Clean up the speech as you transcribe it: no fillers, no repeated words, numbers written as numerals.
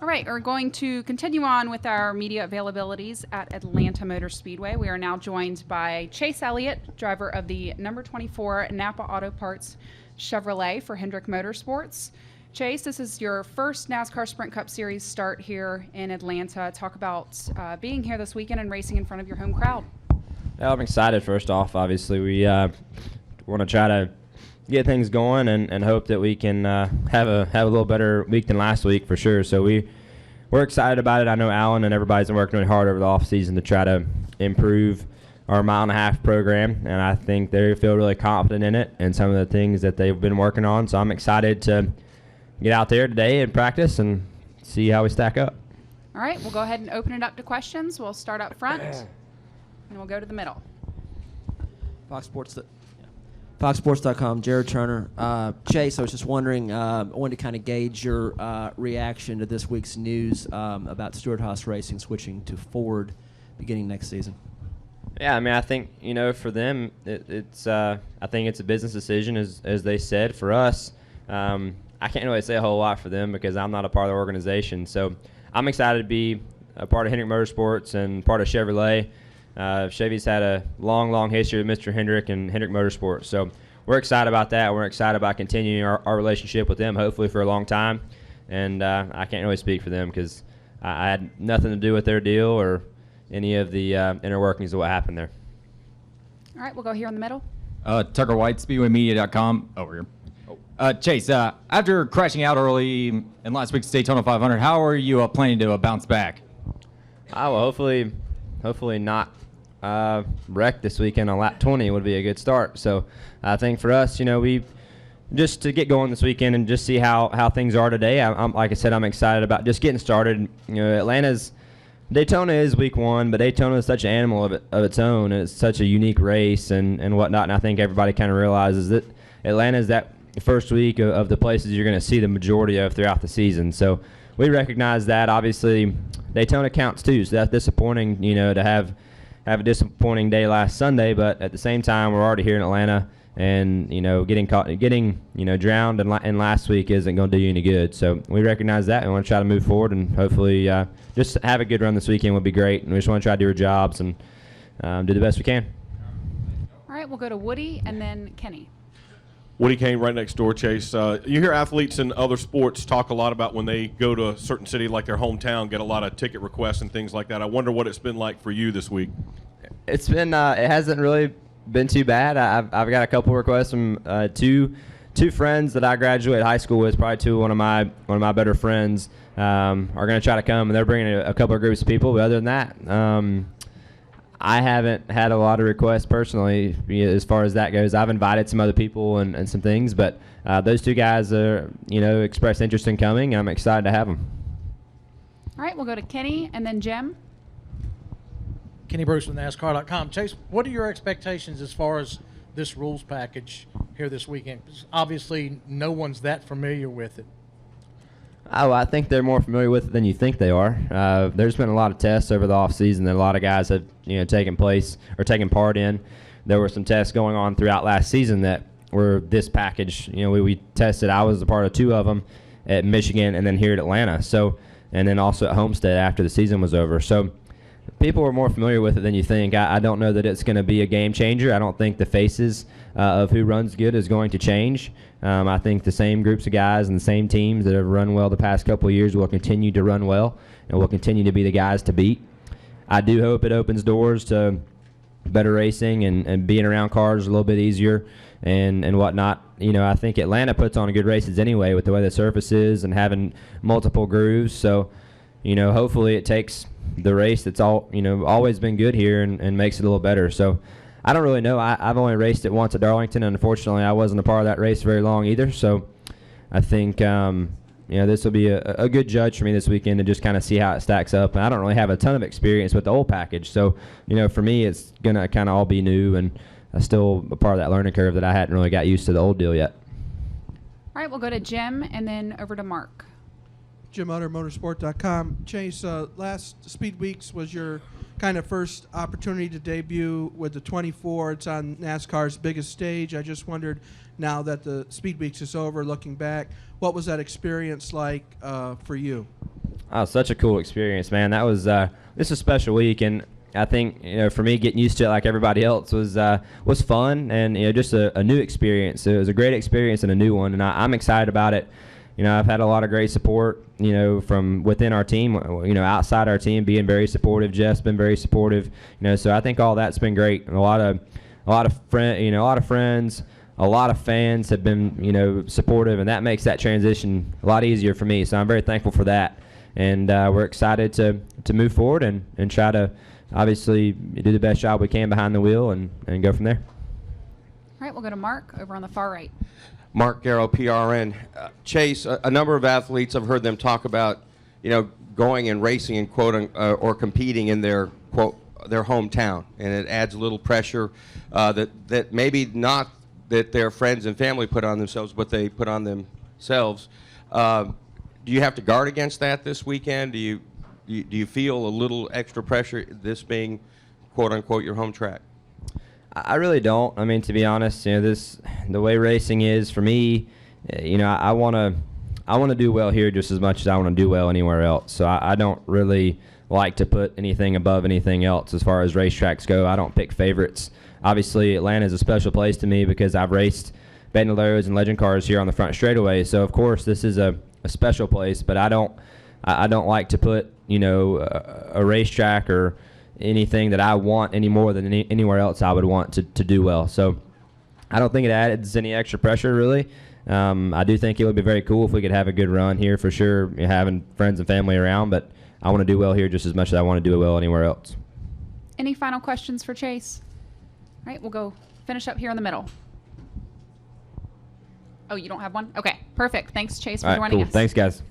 All right, we're going to continue on with our media availabilities at Atlanta Motor Speedway. We are now joined by Chase Elliott, driver of the number 24 Napa Auto Parts Chevrolet for Hendrick Motorsports. Chase, this is your first NASCAR Sprint Cup Series start here in Atlanta. Talk about being here this weekend and racing in front of your home crowd. Yeah, I'm excited. First off, obviously, we want to try to get things going and hope that we can have a little better week than last week for sure. So we're excited about it. I know Alan and everybody's been working really hard over the off season to try to improve our mile-and-a-half program, and I think they feel really confident in it and some of the things that they've been working on. So I'm excited to get out there today and practice and see how we stack up. All right, we'll go ahead and open it up to questions. We'll start up front, and we'll go to the middle. FoxSports.com, Jared Turner. Chase, I was just wondering, I wanted to kind of gauge your reaction to this week's news about Stewart Haas Racing switching to Ford beginning next season. Yeah, I mean, I think, for them, it's I think it's a business decision, as they said. For us, I can't really say a whole lot for them because I'm not a part of the organization. So I'm excited to be a part of Hendrick Motorsports and part of Chevrolet. Chevy's had a long history with Mr. Hendrick and Hendrick Motorsports. So we're excited about that. We're excited about continuing our relationship with them, hopefully for a long time. And I can't really speak for them because I had nothing to do with their deal or any of the inner workings of what happened there. All right, we'll go here in the middle. Tucker White, SpeedwayMedia.com, over here. Chase, after crashing out early in last week's Daytona 500, how are you planning to bounce back? Well, hopefully not wreck this weekend on lap 20 would be a good start. So I think for us, we just to get going this weekend and just see how things are today. I'm like I said, I'm excited about just getting started. Daytona is week one, but Daytona is such an animal of its own, and it's such a unique race and whatnot. And I think everybody kind of realizes that Atlanta is that first week of the places you're going to see the majority of throughout the season. So we recognize that. Obviously, Daytona counts too, so that's disappointing, to have a disappointing day last Sunday. But at the same time, we're already here in Atlanta, and getting drowned in last week isn't going to do you any good. So we recognize that and want to try to move forward, and hopefully just have a good run this weekend would be great. And we just want to try to do our jobs and do the best we can. All right, we'll go to Woody and then Kenny. Woody Kane, right next door, Chase. You hear athletes in other sports talk a lot about when they go to a certain city like their hometown, get a lot of ticket requests and things like that. I wonder what it's been like for you this week. It's been it hasn't really been too bad. I've got a couple requests from two friends that I graduated high school with, probably one of my better friends are going to try to come, and they're bringing a couple of groups of people. But other than that, I haven't had a lot of requests personally as far as that goes. I've invited some other people and some things, but those two guys are, expressed interest in coming. I'm excited to have them. All right, we'll go to Kenny and then Jim. Kenny Bruce with NASCAR.com. Chase, what are your expectations as far as this rules package here this weekend? 'Cause obviously, no one's that familiar with it. Oh, I think they're more familiar with it than you think they are. There's been a lot of tests over the offseason that a lot of guys have taken part in. There were some tests going on throughout last season that were this package. We tested. I was a part of two of them at Michigan and then here at Atlanta. So, and then also at Homestead after the season was over. So people are more familiar with it than you think. I don't know that it's going to be a game changer. I don't think the faces of who runs good is going to change. I think the same groups of guys and the same teams that have run well the past couple of years will continue to run well and will continue to be the guys to beat. I do hope it opens doors to better racing and being around cars a little bit easier and whatnot. I think Atlanta puts on good races anyway with the way the surface is and having multiple grooves. So, hopefully it takes the race that's always been good here and makes it a little better. So I don't really know. I've only raced it once at Darlington, and unfortunately I wasn't a part of that race very long either. So I think this will be a good judge for me this weekend to just kind of see how it stacks up. And I don't really have a ton of experience with the old package. So, for me it's going to kind of all be new, and still a part of that learning curve that I hadn't really got used to the old deal yet. All right, we'll go to Jim and then over to Mark. Jim Utter, motorsport.com. Chase, last Speed Weeks was your kind of first opportunity to debut with the 24. It's on NASCAR's biggest stage. I just wondered, now that the Speed Weeks is over, looking back, what was that experience like for you? Oh, such a cool experience, man. That was this is a special week, and I think for me getting used to it like everybody else was fun, and just a new experience. It was a great experience and a new one, and I'm excited about it. I've had a lot of great support, from within our team, outside our team being very supportive. Jeff's been very supportive, so I think all that's been great. And a lot of friends, a lot of fans have been, supportive, and that makes that transition a lot easier for me. So I'm very thankful for that, and we're excited to move forward and try to obviously do the best job we can behind the wheel and go from there. All right, we'll go to Mark over on the far right. Mark Garrow, PRN. Chase, a number of athletes, I've heard them talk about, going and racing and or competing in their their hometown, and it adds a little pressure that maybe not that their friends and family put on themselves, but they put on themselves. Do you have to guard against that this weekend? Do you feel a little extra pressure, this being quote unquote your home track? I really don't. I mean, to be honest, the way racing is for me, I want to do well here just as much as I want to do well anywhere else. So I don't really like to put anything above anything else as far as racetracks go. I don't pick favorites. Obviously, Atlanta is a special place to me because I've raced Bandoleros and legend cars here on the front straightaway. So of course, this is a special place. But I don't like to put a racetrack or anything that I want any more than anywhere else I would want to do well. So I don't think it adds any extra pressure, really. I do think it would be very cool if we could have a good run here for sure, having friends and family around, but I want to do well here just as much as I want to do well anywhere else. Any final questions for Chase? All right, we'll go finish up here in the middle. Oh, you don't have one? Okay, perfect. Thanks, Chase, for All right, joining cool. us. Thanks, guys.